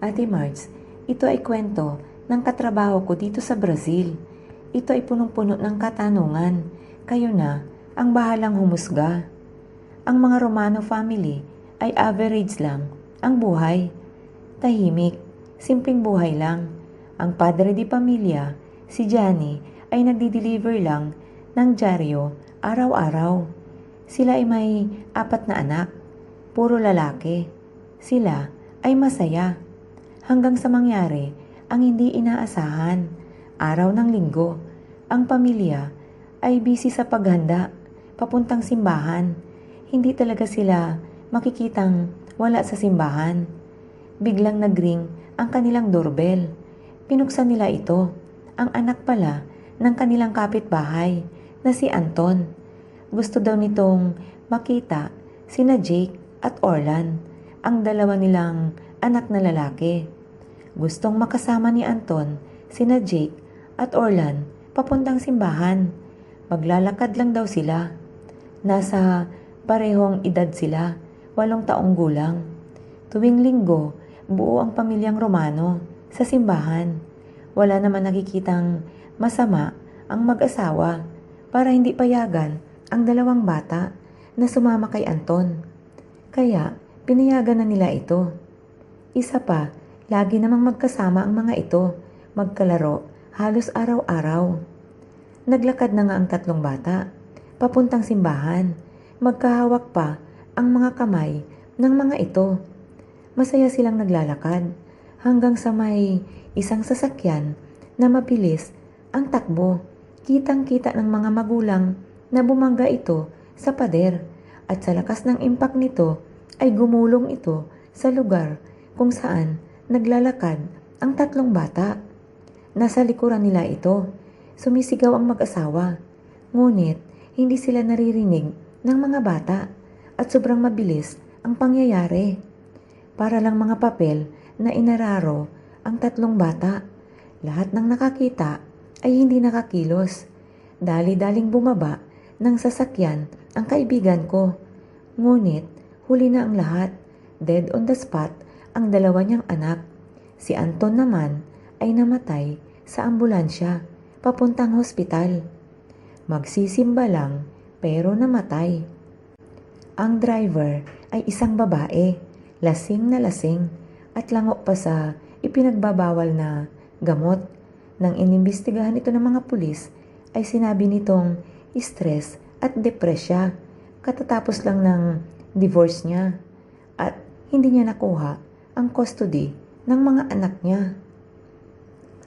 Ate Marts, ito ay kwento ng katrabaho ko dito sa Brazil. Ito ay punong-puno ng katanungan. Kayo na ang bahalang humusga. Ang mga Romano family ay average lang ang buhay. Tahimik, simpleng buhay lang. Ang padre di pamilya, si Gianni, ay nagdi-deliver lang ng dyaryo araw-araw. Sila ay may 4 na anak, puro lalaki. Sila ay masaya. Hanggang sa mangyari ang hindi inaasahan. Araw ng linggo, ang pamilya ay busy sa paghanda, papuntang simbahan. Hindi talaga sila makikitang wala sa simbahan. Biglang nagring ang kanilang doorbell. Pinuksan nila ito. Ang anak pala ng kanilang kapitbahay na si Anton. Gusto daw nitong makita sina Jake at Orlan, ang dalawa nilang anak na lalaki. Gustong makasama ni Anton sina Jake at Orlan papuntang simbahan. Maglalakad lang daw sila. Nasa parehong edad sila, 8 taong gulang. Tuwing linggo, buo ang pamilyang Romano sa simbahan. Wala naman nakikitang masama ang mag-asawa para hindi payagan ang 2 bata na sumama kay Anton. Kaya pinayagan na nila ito. Isa pa, lagi namang magkasama ang mga ito, magkalaro halos araw-araw. Naglakad na nga ang 3 bata, papuntang simbahan. Magkahawak pa ang mga kamay ng mga ito. Masaya silang naglalakad hanggang sa may isang sasakyan na mabilis ang takbo. Kitang-kita ng mga magulang na bumangga ito sa pader at sa lakas ng impact nito ay gumulong ito sa lugar kung saan naglalakad ang 3 bata. Nasa likuran nila ito, sumisigaw ang mag-asawa. Ngunit hindi sila naririnig ng mga bata at sobrang mabilis ang pangyayari. Para lang mga papel na inararo ang 3 bata. Lahat ng nakakita ay hindi nakakilos. Dali-daling bumaba ng sasakyan ang kaibigan ko. Ngunit huli na ang lahat. Dead on the spot ang 2 niyang anak. Si Anton naman ay namatay sa ambulansya papuntang hospital. Magsisimba lang pero namatay. Ang driver ay isang babae, lasing na lasing at lango pa sa ipinagbabawal na gamot. Nang inimbestigahan ito ng mga pulis ay sinabi nitong stress at depresya katatapos lang ng divorce niya at hindi niya nakuha ang custody ng mga anak niya.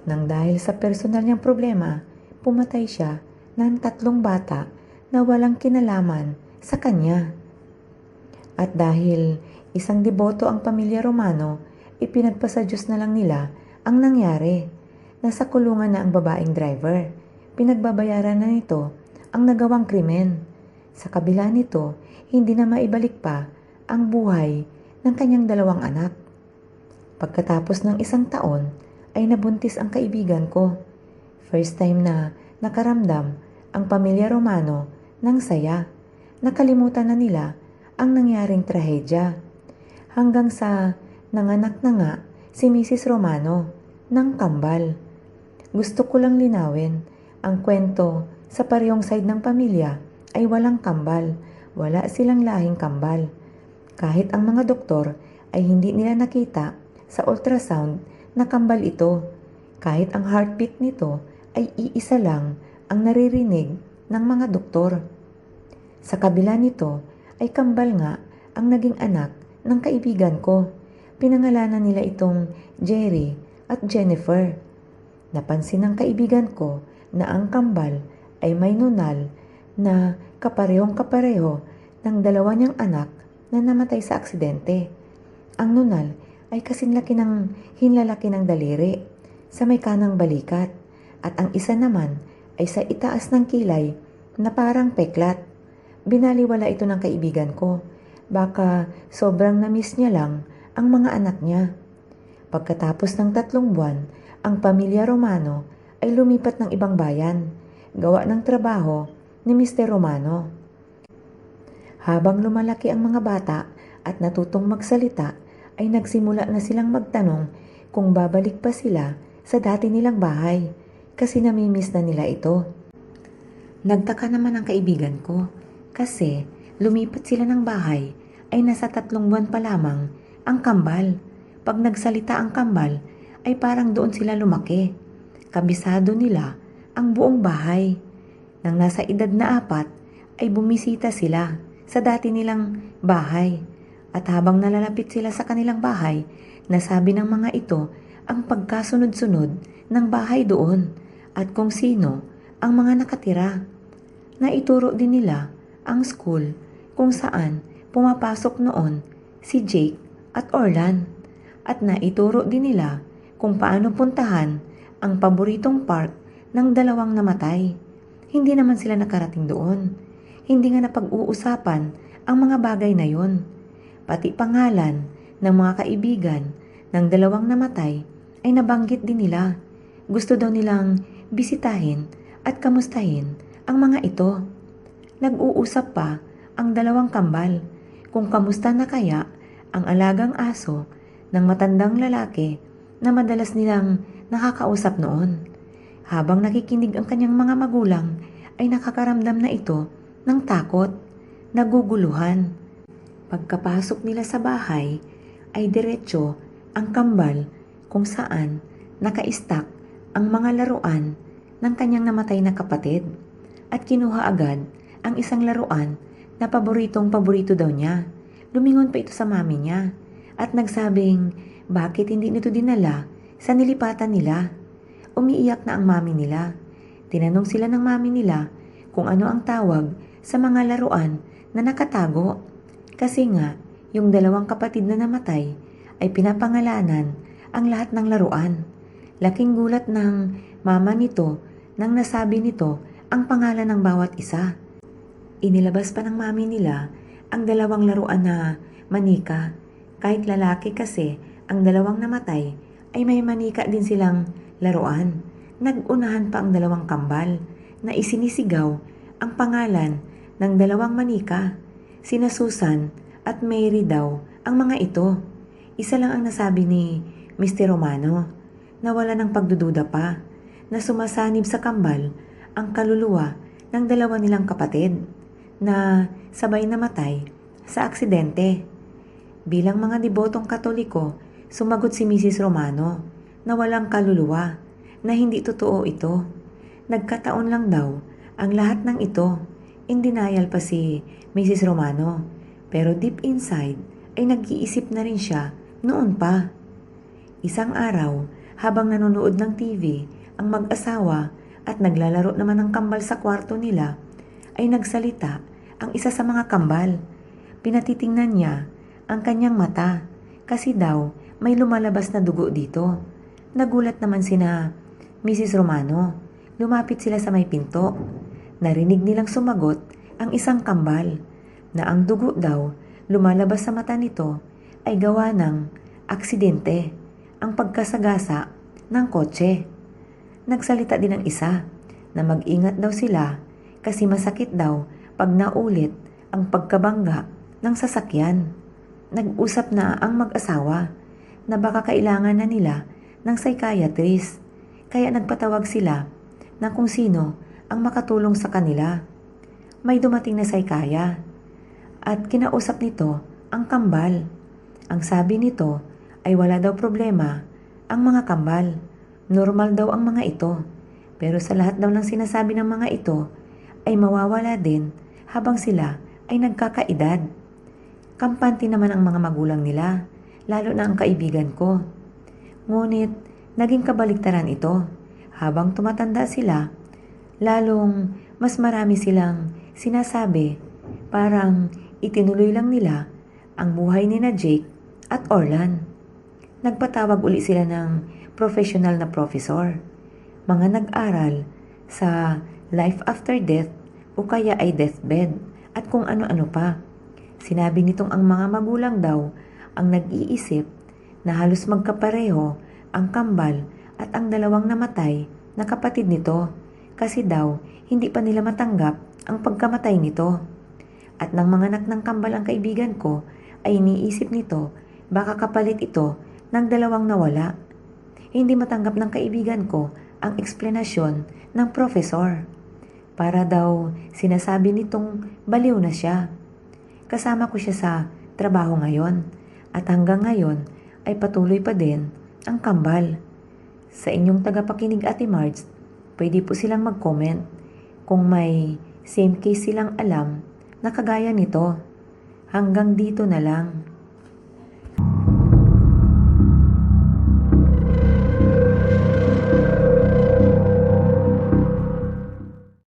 Nang dahil sa personal niyang problema, pumatay siya ng 3 bata na walang kinalaman sa kanya. At dahil isang deboto ang pamilya Romano, ipinagpasa Diyos na lang nila ang nangyari. Nasa kulungan na ang babaeng driver. Pinagbabayaran na nito ang nagawang krimen. Sa kabila nito, hindi na maibalik pa ang buhay ng kanyang 2 anak. Pagkatapos ng 1 taon, ay nabuntis ang kaibigan ko. First time na nakaramdam ang pamilya Romano ng saya. Nakalimutan na nila ang nangyaring trahedya. Hanggang sa nanganak na nga si Mrs. Romano ng kambal. Gusto ko lang linawin, ang kwento sa parehong side ng pamilya ay walang kambal. Wala silang lahing kambal. Kahit ang mga doktor ay hindi nila nakita sa ultrasound na kambal ito. Kahit ang heartbeat nito ay iisa lang ang naririnig ng mga doktor. Sa kabila nito ay kambal nga ang naging anak ng kaibigan ko. Pinangalanan nila itong Jerry at Jennifer. Napansin ng kaibigan ko na ang kambal ay may nunal na kaparehong-kapareho ng 2 niyang anak na namatay sa aksidente. Ang nunal ay kasing laki ng hinlalaki ng daliri sa may kanang balikat at ang isa naman ay sa itaas ng kilay na parang peklat. Binaliwala ito ng kaibigan ko. Baka sobrang na-miss niya lang ang mga anak niya. Pagkatapos ng 3 buwan, ang pamilya Romano ay lumipat ng ibang bayan, gawa ng trabaho ni Mr. Romano. Habang lumalaki ang mga bata at natutong magsalita, ay nagsimula na silang magtanong kung babalik pa sila sa dati nilang bahay kasi namimiss na nila ito. Nagtaka naman ang kaibigan ko kasi lumipat sila ng bahay ay nasa 3 buwan pa lamang ang kambal. Pag nagsalita ang kambal ay parang doon sila lumaki. Kabisado nila ang buong bahay. Nang nasa edad na 4 ay bumisita sila sa dati nilang bahay. At habang nalalapit sila sa kanilang bahay, nasabi ng mga ito ang pagkasunod-sunod ng bahay doon at kung sino ang mga nakatira. Naituro din nila ang school kung saan pumapasok noon si Jake at Orlan. At naituro din nila kung paano puntahan ang paboritong park ng dalawang namatay. Hindi naman sila nakarating doon. Hindi nga napag-uusapan ang mga bagay na yon. Pati pangalan ng mga kaibigan ng dalawang namatay ay nabanggit din nila. Gusto daw nilang bisitahin at kamustahin ang mga ito. Nag-uusap pa ang dalawang kambal kung kamusta na kaya ang alagang aso ng matandang lalaki na madalas nilang nakakausap noon. Habang nakikinig ang kanyang mga magulang ay nakakaramdam na ito ng takot, naguguluhan. Pagkapasok nila sa bahay ay diretso ang kambal kung saan naka-stack ang mga laruan ng kanyang namatay na kapatid at kinuha agad ang isang laruan na paboritong-paborito daw niya. Lumingon pa ito sa mami niya at nagsabing bakit hindi nito dinala sa nilipatan nila. Umiiyak na ang mami nila. Tinanong sila ng mami nila kung ano ang tawag sa mga laruan na nakatago. Kasi nga, yung dalawang kapatid na namatay ay pinapangalanan ang lahat ng laruan. Laking gulat ng mama nito nang nasabi nito ang pangalan ng bawat isa. Inilabas pa ng mami nila ang dalawang laruan na manika. Kahit lalaki kasi ang dalawang namatay ay may manika din silang laruan. Nag-unahan pa ang dalawang kambal na isinisigaw ang pangalan ng dalawang manika. Sina Susan at Mary daw ang mga ito. Isa lang ang nasabi ni Mr. Romano na wala ng pagdududa pa na sumasanib sa kambal ang kaluluwa ng dalawa nilang kapatid na sabay namatay sa aksidente. Bilang mga debotong Katoliko, sumagot si Mrs. Romano na walang kaluluwa, na hindi totoo ito. Nagkataon lang daw ang lahat ng ito. In denial pa si Mrs. Romano, pero deep inside ay nag-iisip na rin siya noon pa. Isang araw, habang nanonood ng TV ang mag-asawa at naglalaro naman ng kambal sa kwarto nila, ay nagsalita ang isa sa mga kambal. Pinatitingnan niya ang kanyang mata kasi daw may lumalabas na dugo dito. Nagulat naman sina Mrs. Romano. Lumapit sila sa may pinto. Narinig nilang sumagot ang isang kambal na ang dugo daw lumalabas sa mata nito ay gawa ng aksidente, ang pagkasagasa ng kotse. Nagsalita din ang isa na mag-ingat daw sila kasi masakit daw pag naulit ang pagkabangga ng sasakyan. Nag-usap na ang mag-asawa na baka kailangan na nila ng psychiatrist kaya nagpatawag sila ng kung sino ang makatulong sa kanila. May dumating na saykaya at kinausap nito ang kambal. Ang sabi nito ay wala daw problema ang mga kambal. Normal daw ang mga ito. Pero sa lahat daw ng sinasabi ng mga ito ay mawawala din habang sila ay nagkakaedad. Kampante naman ang mga magulang nila, lalo na ang kaibigan ko. Ngunit naging kabaliktaran ito. Habang tumatanda sila, lalong mas marami silang sinasabi, parang itinuloy lang nila ang buhay ni na Jake at Orlan. Nagpatawag uli sila ng professional na professor, mga nag-aral sa life after death o kaya ay deathbed at kung ano-ano pa. Sinabi nitong ang mga magulang daw ang nag-iisip na halos magkapareho ang kambal at ang dalawang namatay na kapatid nito kasi daw hindi pa nila matanggap ang pagkamatay nito. At nang manganak ng kambal ang kaibigan ko ay iniisip nito Baka kapalit ito ng dalawang nawala. Hindi matanggap ng kaibigan ko ang eksplanasyon ng profesor. Para daw sinasabi nitong baliw na siya. Kasama ko siya sa trabaho ngayon at hanggang ngayon ay patuloy pa din ang kambal. Sa inyong tagapakinig, Ate Marge, pwede po silang mag-comment kung may same case silang alam na kagaya nito. Hanggang dito na lang.